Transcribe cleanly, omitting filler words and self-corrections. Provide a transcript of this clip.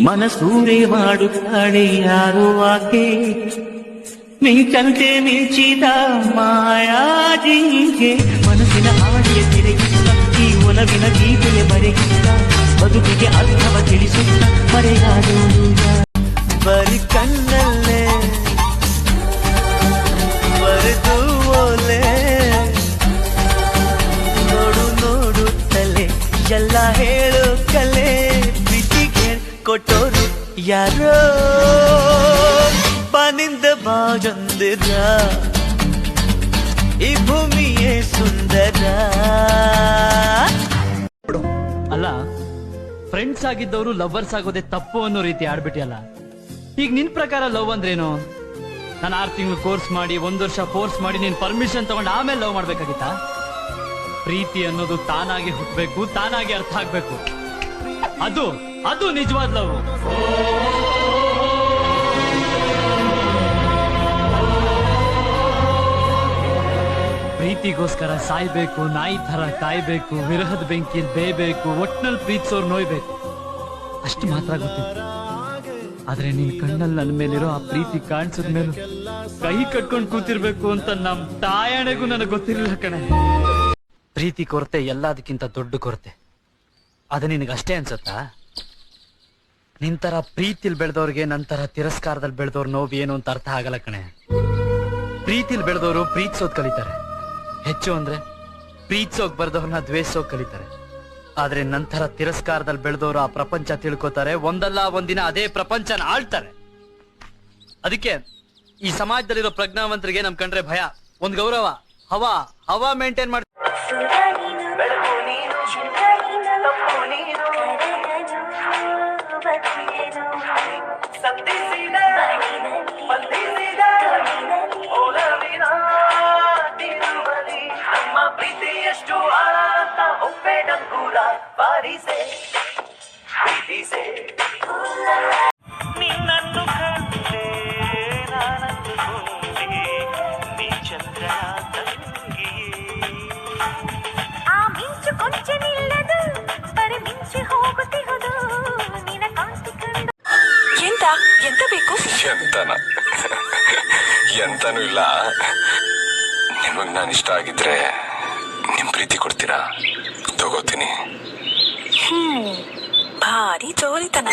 ಮನಸೂರೆ ಮಾಡುತ್ತಾಳೆ ಯಾರೋ ಆಕೆ ಮಿಂಚಂತೆ ಮಿಂಚಿದ ಮಾಯಾಜಿಗೆ ಮನಸ್ಸಿನ ಹಾಡಿಯ ತೆರೆಯುತ್ತ ಈ ಒಲವಿನ ಗೀತೆಯ ಬರೆಯುತ್ತ ಬದುಕಿಗೆ ಅರ್ಥವ ತಿಳಿಸುತ್ತ ಮರೆಯಾದೋನು ಬರಿ ಕಣ್ಣಲ್ಲೇ ಬರೆದು ಓಲೆ ನೋಡು ನೋಡುತ್ತಲೇ ಎಲ್ಲ ಹೇಳು ಕಲೆ ಪ್ರೀತಿಗೆ ಕೊಟ್ಟೋರು ಯಾರೋ ಬಾನಿಂದ ಬಾಜಂದಿರ ಈ ಭೂಮಿಯೇ ಸುಂದರ. ಅಲ್ಲ, ಫ್ರೆಂಡ್ಸ್ ಆಗಿದ್ದವರು ಲವ್ವರ್ಸ್ ಆಗೋದೇ ತಪ್ಪು ಅನ್ನೋ ರೀತಿ ಆಡ್ಬಿಟ್ಟಿಯಲ್ಲ. ಈಗ ನಿನ್ ಪ್ರಕಾರ ಲವ್ ಅಂದ್ರೇನು? ನಾನು 6 ತಿಂಗಳು ಕೋರ್ಸ್ ಮಾಡಿ 1 ವರ್ಷ ಫೋರ್ಸ್ ಮಾಡಿ ನೀನ್ ಪರ್ಮಿಷನ್ ತಗೊಂಡು ಆಮೇಲೆ ಲವ್ ಮಾಡ್ಬೇಕಾಗಿತ್ತಾ? ಪ್ರೀತಿ ಅನ್ನೋದು ತಾನಾಗಿ ಹುಟ್ಟಬೇಕು, ತಾನಾಗಿ ಅರ್ಥ ಆಗ್ಬೇಕು. ಅದು ನಿಜವಾದ ಲವ್. ಪ್ರೀತಿಗೋಸ್ಕರ ಸಾಯ್ಬೇಕು, ನಾಯಿ ತರ ಕಾಯ್ಬೇಕು, ವಿರಹದ ಬೆಂಕಿಯಲ್ಲಿ ಬೇಯಬೇಕು, ಒಟ್ನಲ್ಲಿ ಪ್ರೀತಿಸೋರ್ ನೋಯ್ಬೇಕು, ಅಷ್ಟು ಮಾತ್ರ ಗೊತ್ತಿತ್ತು. ಆದ್ರೆ ನಿನ್ ಕಣ್ಣಲ್ಲಿ ನನ್ನ ಮೇಲಿರೋ ಆ ಪ್ರೀತಿ ಕಾಣಿಸಿದ ಮೇಲೂ ಕೈ ಕಟ್ಕೊಂಡು ಕೂತಿರ್ಬೇಕು ಅಂತ ನಮ್ ತಾಯಣೆಗೂ ನನಗೆ ಗೊತ್ತಿರಲಿಲ್ಲ ಕಣೆ. ಪ್ರೀತಿ ಕೊರತೆ ಎಲ್ಲದಕ್ಕಿಂತ ದೊಡ್ಡ ಕೊರತೆ. ಅದು ನಿನಗಷ್ಟೇ ಅನ್ಸತ್ತಾ? ನಿಂತರ ಪ್ರೀತಿಲ್ ಬೆಳೆದವ್ರಿಗೆ ನಂತರ ತಿರಸ್ಕಾರದಲ್ಲಿ ಬೆಳೆದವ್ರ ನೋವು ಏನು ಅಂತ ಅರ್ಥ ಆಗಲ್ಲ ಕಣೆ. ಪ್ರೀತಿಲ್ ಬೆಳೆದವರು ಪ್ರೀತಿಸೋದ್ ಕಲಿತಾರೆ, ಹೆಚ್ಚು ಅಂದ್ರೆ ಪ್ರೀತಿಸೋಕ್ ಬರ್ದವ್ರನ್ನ ದ್ವೇಷೋಕ್ ಕಲಿತಾರೆ. ಆದ್ರೆ ನಂತರ ತಿರಸ್ಕಾರದಲ್ಲಿ ಬೆಳೆದವರು ಆ ಪ್ರಪಂಚ ತಿಳ್ಕೊತಾರೆ, ಒಂದಲ್ಲ ಒಂದಿನ ಅದೇ ಪ್ರಪಂಚನ ಆಳ್ತಾರೆ. ಅದಕ್ಕೆ ಈ ಸಮಾಜದಲ್ಲಿರೋ ಪ್ರಜ್ಞಾವಂತರಿಗೆ ನಮ್ ಕಂಡ್ರೆ ಭಯ, ಒಂದ್ ಗೌರವ, ಹವಾ ಮೇಂಟೈನ್ ಮಾಡಿ. ಎಷ್ಟು ಆಳ ಅಂತ ಒಪ್ಪೆ ಡಂಗೂರ ಬಾರಿಸೆ ಪ್ರೀತಿಸೆ ನಿನ್ನನ್ನು ಕಂಡೆ ನಾನಂದುಕೊಂಡೆ ನೀ ಚಂದ್ರ ತಂಗಿ. ಆ ಮಿಂಚು ಕೊಂಚ ನಿಲ್ಲದು ಬರೀ ಮಿಂಚಿ ಹೋಗುತ್ತಿಹುದು ನಿನ್ನ ಕಾಂತಿ ಕಂಡು. ಎಂತ ಬೇಕು? ಎಂತನೂ ಇಲ್ಲ. ನಿಮಗ್ ನಾನು ಇಷ್ಟ ಆಗಿದ್ರೆ ನಿಮ್ ಪ್ರೀತಿ ಕೊಡ್ತೀರಾ? ತಗೋತೀನಿ. ಭಾರಿ ಜೋರಿತನ.